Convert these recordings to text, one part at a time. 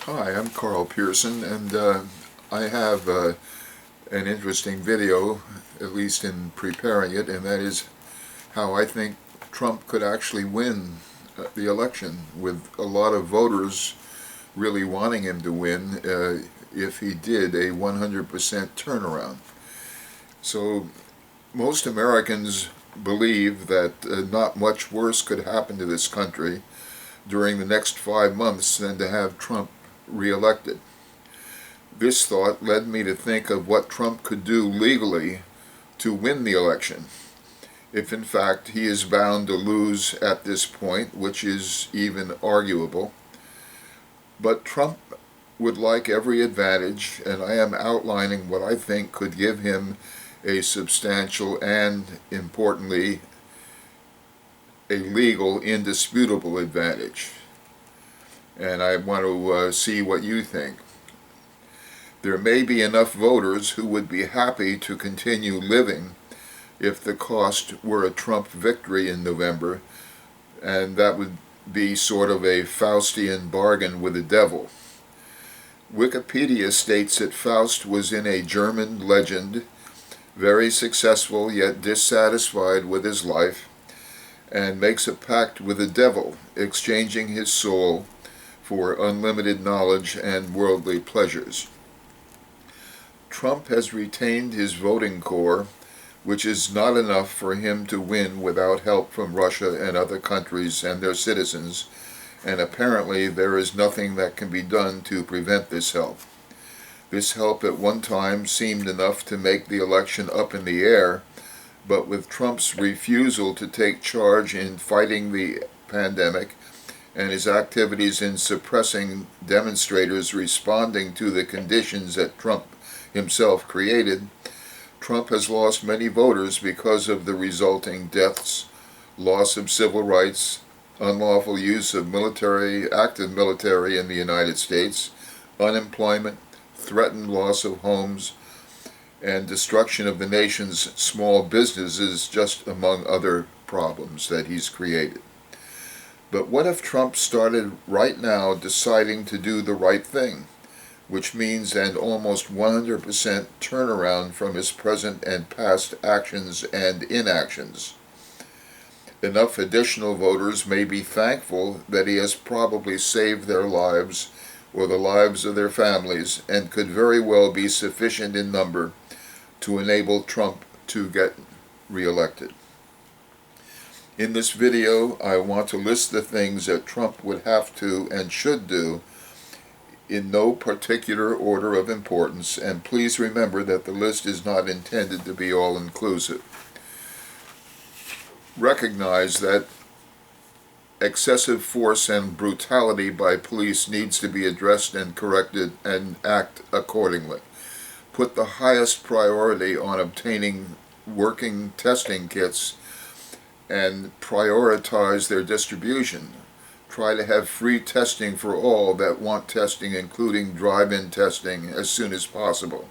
Hi, I'm Carl Pearson, and I have an interesting video, at least in preparing it, and that is how I think Trump could actually win the election, with a lot of voters really wanting him to win if he did a 100% turnaround. So most Americans believe that not much worse could happen to this country during the next 5 months than to have Trump reelected. This thought led me to think of what Trump could do legally to win the election, if in fact he is bound to lose at this point, which is even arguable. But Trump would like every advantage, and I am outlining what I think could give him a substantial and, importantly, a legal, indisputable advantage. And I want to see what you think. There may be enough voters who would be happy to continue living if the cost were a Trump victory in November, and that would be sort of a Faustian bargain with the devil. Wikipedia states that Faust was in a German legend, very successful yet dissatisfied with his life, and makes a pact with the devil, exchanging his soul for unlimited knowledge and worldly pleasures. Trump has retained his voting core, which is not enough for him to win without help from Russia and other countries and their citizens, and apparently there is nothing that can be done to prevent this help. This help at one time seemed enough to make the election up in the air, but with Trump's refusal to take charge in fighting the pandemic and his activities in suppressing demonstrators responding to the conditions that Trump himself created, Trump has lost many voters because of the resulting deaths, loss of civil rights, unlawful use of active military in the United States, unemployment, threatened loss of homes, and destruction of the nation's small businesses, just among other problems that he's created. But what if Trump started right now deciding to do the right thing, which means an almost 100% turnaround from his present and past actions and inactions? Enough additional voters may be thankful that he has probably saved their lives or the lives of their families, and could very well be sufficient in number to enable Trump to get reelected. In this video, I want to list the things that Trump would have to and should do in no particular order of importance, and please remember that the list is not intended to be all-inclusive. Recognize that excessive force and brutality by police needs to be addressed and corrected, and act accordingly. Put the highest priority on obtaining working testing kits and prioritize their distribution. Try to have free testing for all that want testing, including drive-in testing, as soon as possible.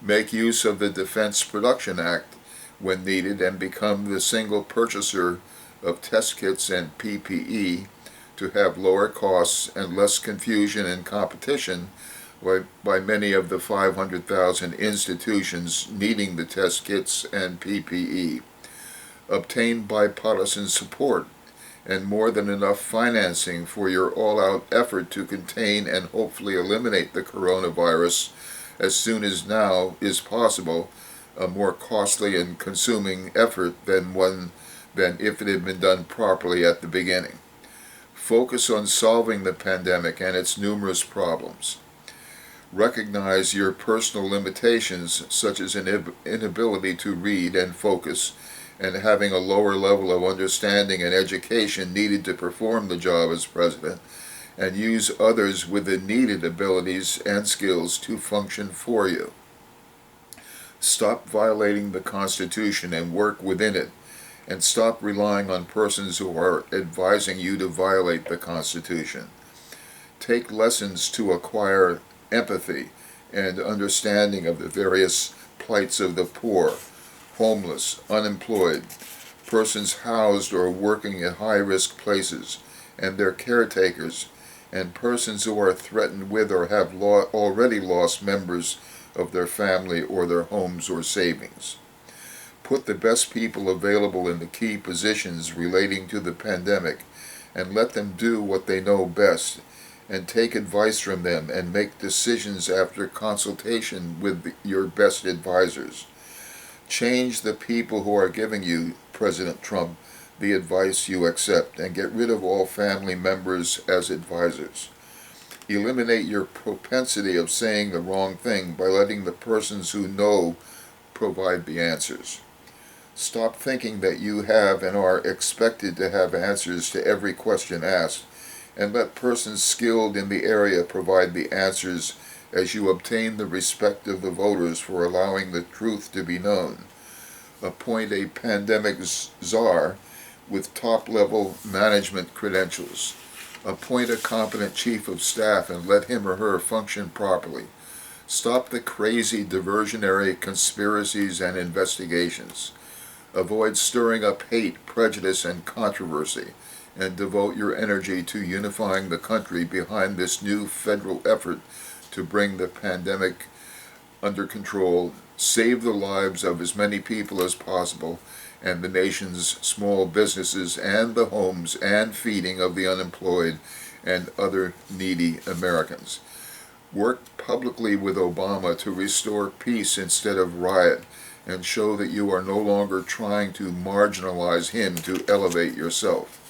Make use of the Defense Production Act when needed, and become the single purchaser of test kits and PPE to have lower costs and less confusion and competition by many of the 500,000 institutions needing the test kits and PPE. Obtain bipartisan support and more than enough financing for your all-out effort to contain and hopefully eliminate the coronavirus as soon as now is possible, a more costly and consuming effort than if it had been done properly at the beginning. Focus on solving the pandemic and its numerous problems. Recognize your personal limitations, such as an inability to read and focus, and having a lower level of understanding and education needed to perform the job as president, and use others with the needed abilities and skills to function for you. Stop violating the Constitution and work within it, and stop relying on persons who are advising you to violate the Constitution. Take lessons to acquire empathy and understanding of the various plights of the poor, homeless, unemployed, persons housed or working in high-risk places, and their caretakers, and persons who are threatened with or have already lost members of their family or their homes or savings. Put the best people available in the key positions relating to the pandemic and let them do what they know best, and take advice from them and make decisions after consultation with your best advisors. Change the people who are giving you, President Trump, the advice you accept, and get rid of all family members as advisors. Eliminate your propensity of saying the wrong thing by letting the persons who know provide the answers. Stop thinking that you have and are expected to have answers to every question asked, and let persons skilled in the area provide the answers as you obtain the respect of the voters for allowing the truth to be known. Appoint a pandemic czar with top-level management credentials. Appoint a competent chief of staff and let him or her function properly. Stop the crazy diversionary conspiracies and investigations. Avoid stirring up hate, prejudice, and controversy, and devote your energy to unifying the country behind this new federal effort to bring the pandemic under control, save the lives of as many people as possible, and the nation's small businesses and the homes and feeding of the unemployed and other needy Americans. Work publicly with Obama to restore peace instead of riot, and show that you are no longer trying to marginalize him to elevate yourself.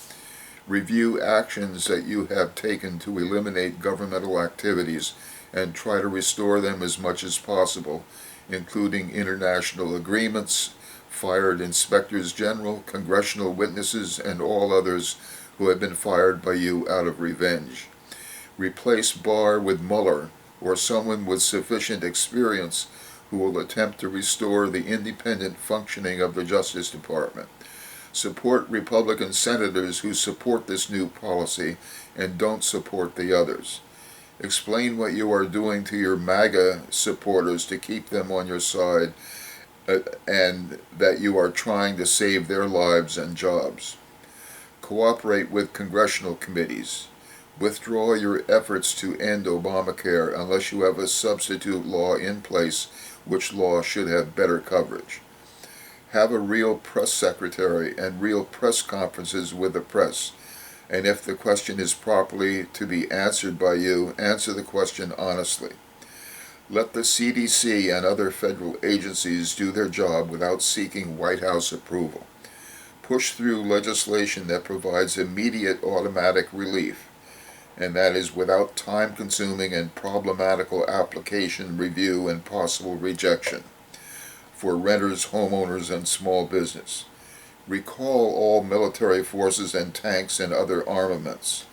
Review actions that you have taken to eliminate governmental activities and try to restore them as much as possible, including international agreements, fired inspectors general, congressional witnesses, and all others who have been fired by you out of revenge. Replace Barr with Mueller, or someone with sufficient experience who will attempt to restore the independent functioning of the Justice Department. Support Republican senators who support this new policy and don't support the others. Explain what you are doing to your MAGA supporters to keep them on your side, and that you are trying to save their lives and jobs. Cooperate with congressional committees. Withdraw your efforts to end Obamacare unless you have a substitute law in place, which law should have better coverage. Have a real press secretary and real press conferences with the press, and if the question is properly to be answered by you, answer the question honestly. Let the CDC and other federal agencies do their job without seeking White House approval. Push through legislation that provides immediate automatic relief, and that is without time-consuming and problematical application review and possible rejection for renters, homeowners, and small business. Recall all military forces and tanks and other armaments.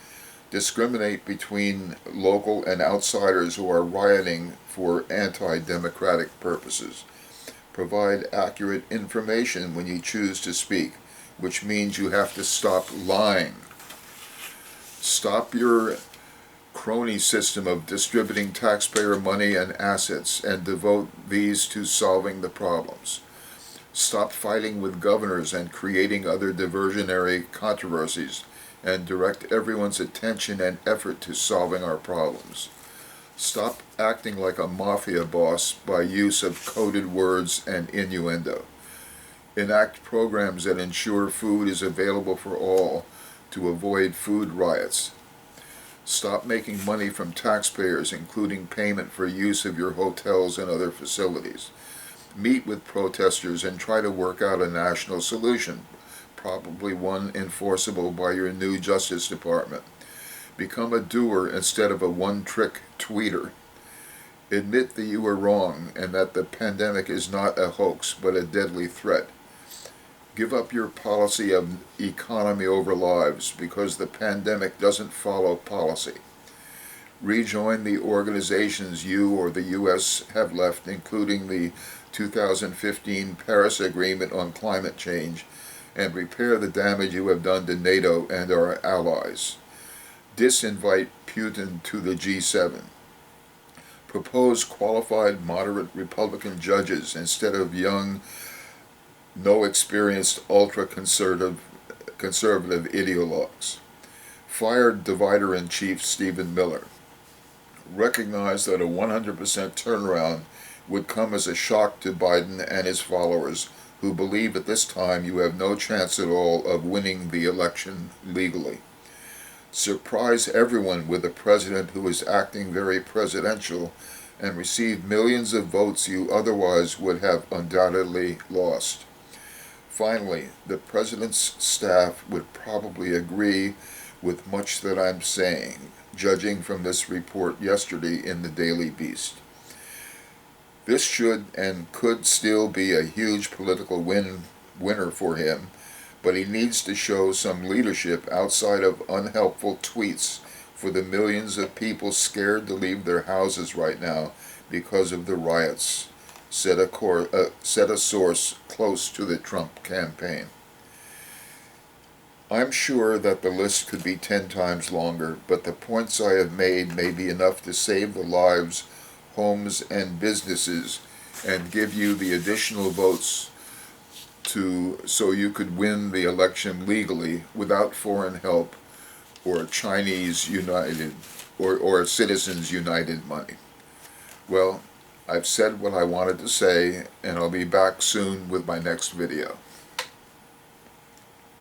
Discriminate between local and outsiders who are rioting for anti-democratic purposes. Provide accurate information when you choose to speak, which means you have to stop lying. Stop your crony system of distributing taxpayer money and assets and devote these to solving the problems. Stop fighting with governors and creating other diversionary controversies, and direct everyone's attention and effort to solving our problems. Stop acting like a mafia boss by use of coded words and innuendo. Enact programs that ensure food is available for all to avoid food riots. Stop making money from taxpayers, including payment for use of your hotels and other facilities. Meet with protesters and try to work out a national solution, probably one enforceable by your new Justice Department. Become a doer instead of a one-trick tweeter. Admit that you were wrong and that the pandemic is not a hoax but a deadly threat. Give up your policy of economy over lives because the pandemic doesn't follow policy. Rejoin the organizations you or the U.S. have left, including the 2015 Paris Agreement on climate change, and repair the damage you have done to NATO and our allies. Disinvite Putin to the G7. Propose qualified moderate Republican judges instead of young, no experienced ultra-conservative ideologues. fired divider-in-chief Stephen Miller, recognized that a 100% turnaround would come as a shock to Biden and his followers, who believe at this time you have no chance at all of winning the election legally. Surprise everyone with a president who is acting very presidential and received millions of votes you otherwise would have undoubtedly lost. Finally, the president's staff would probably agree with much that I'm saying, judging from this report yesterday in the Daily Beast. This should and could still be a huge political winner for him, but he needs to show some leadership outside of unhelpful tweets for the millions of people scared to leave their houses right now because of the riots, said a source close to the Trump campaign. I'm sure that the list could be 10 times longer, but the points I have made may be enough to save the lives, homes, and businesses and give you the additional votes so you could win the election legally without foreign help or Chinese United or Citizens United money. Well, I've said what I wanted to say, and I'll be back soon with my next video.